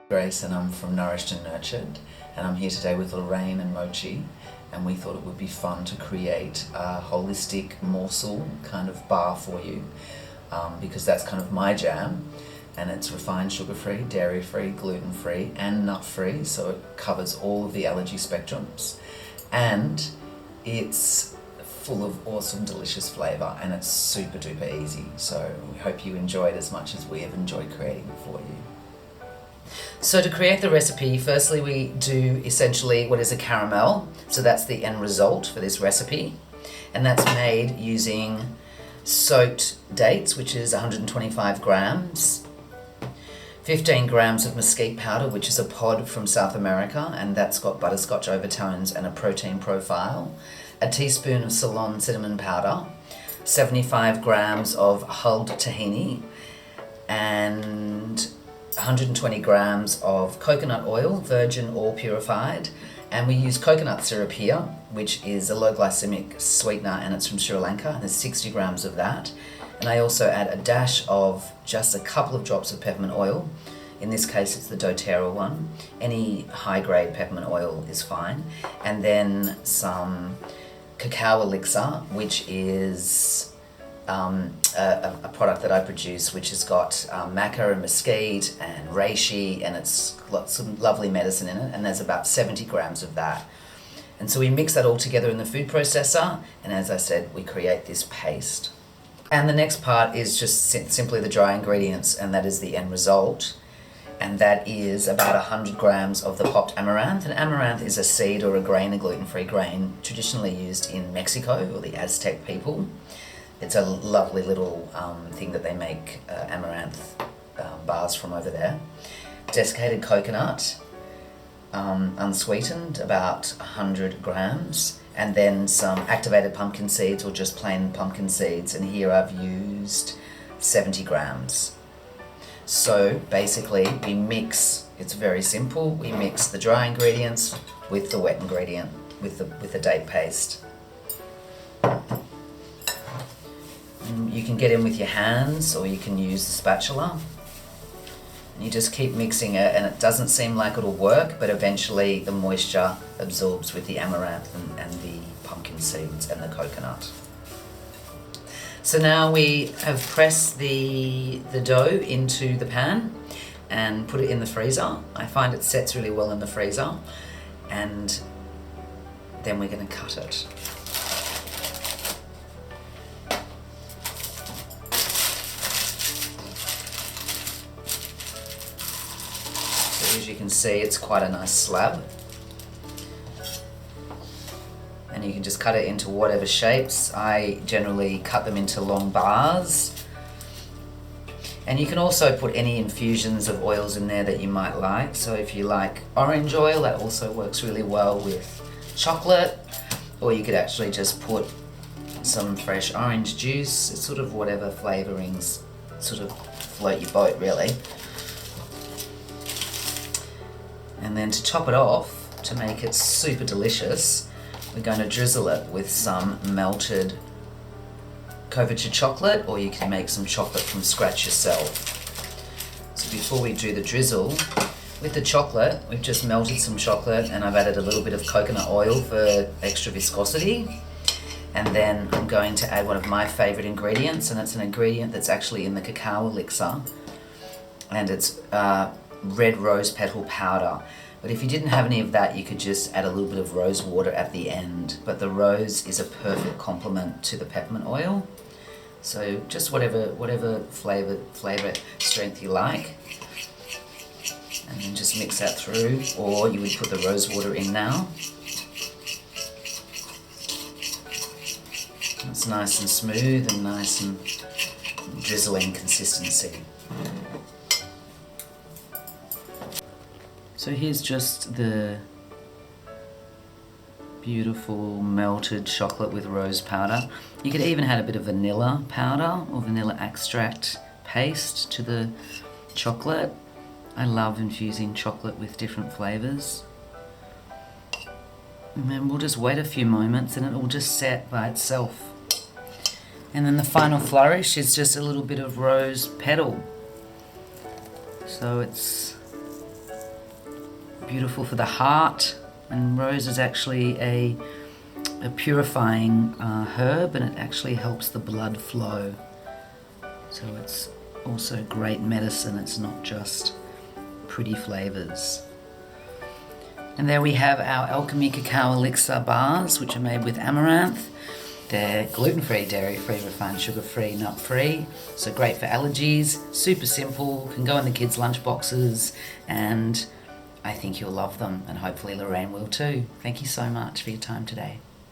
Grace and I'm from Nourished and Nurtured, and I'm here today with Lorraine and Mochi, and we thought it would be fun to create a holistic morsel kind of bar for you, because that's kind of my jam, and it's refined sugar-free, dairy-free, gluten-free and nut-free, so it covers all of the allergy spectrums, and it's full of awesome delicious flavour, and it's super duper easy, so we hope you enjoy it as much as we have enjoyed creating it for you. So to create the recipe, firstly we do essentially what is a caramel. So that's the end result for this recipe. And that's made using soaked dates, which is 125 grams, 15 grams of mesquite powder, which is a pod from South America, and that's got butterscotch overtones and a protein profile, a teaspoon of Ceylon cinnamon powder, 75 grams of hulled tahini, and 120 grams of coconut oil, virgin or purified, and we use coconut syrup here, which is a low glycemic sweetener, and it's from Sri Lanka, and there's 60 grams of that. And I also add a dash of just a couple of drops of peppermint oil. In this case it's the doTERRA one. Any high grade peppermint oil is fine. And then some cacao elixir, which is a product that I produce, which has got maca and mesquite and reishi, and it's got some lovely medicine in it, and there's about 70 grams of that. And so we mix that all together in the food processor, and as I said, we create this paste. And the next part is just simply the dry ingredients, and that is the end result. And that is about 100 grams of the popped amaranth. And amaranth is a seed or a grain, a gluten-free grain, traditionally used in Mexico, or the Aztec people. It's a lovely little thing that they make amaranth bars from over there. Desiccated coconut, unsweetened, about 100 grams. And then some activated pumpkin seeds or just plain pumpkin seeds. And here I've used 70 grams. So basically we mix, it's very simple, we mix the dry ingredients with the wet ingredient, with the date paste. You can get in with your hands or you can use the spatula. And you just keep mixing it, and it doesn't seem like it'll work, but eventually the moisture absorbs with the amaranth and the pumpkin seeds and the coconut. So now we have pressed the dough into the pan and put it in the freezer. I find it sets really well in the freezer, and then we're going to cut it. As you can see, it's quite a nice slab, and you can just cut it into whatever shapes. I generally cut them into long bars, and you can also put any infusions of oils in there that you might like. So if you like orange oil, that also works really well with chocolate, or you could actually just put some fresh orange juice. It's sort of whatever flavorings sort of float your boat, really. And then to top it off, to make it super delicious, we're going to drizzle it with some melted Couverture chocolate, or you can make some chocolate from scratch yourself. So before we do the drizzle, with the chocolate, we've just melted some chocolate, and I've added a little bit of coconut oil for extra viscosity. And then I'm going to add one of my favourite ingredients, and it's an ingredient that's actually in the cacao elixir, and it's red rose petal powder. But if you didn't have any of that, you could just add a little bit of rose water at the end. But the rose is a perfect complement to the peppermint oil. So just whatever flavor strength you like. And then just mix that through, or you would put the rose water in now. It's nice and smooth and nice and drizzling consistency. So here's just the beautiful melted chocolate with rose powder. You could even add a bit of vanilla powder or vanilla extract paste to the chocolate. I love infusing chocolate with different flavors. And then we'll just wait a few moments and it will just set by itself. And then the final flourish is just a little bit of rose petal. So it's beautiful for the heart. And rose is actually a purifying herb, and it actually helps the blood flow. So it's also great medicine. It's not just pretty flavors. And there we have our Alchemy Cacao Elixir bars, which are made with amaranth. They're gluten-free, dairy-free, refined sugar-free, nut-free. So great for allergies, super simple, can go in the kids' lunch boxes, and I think you'll love them, and hopefully Lorraine will too. Thank you so much for your time today.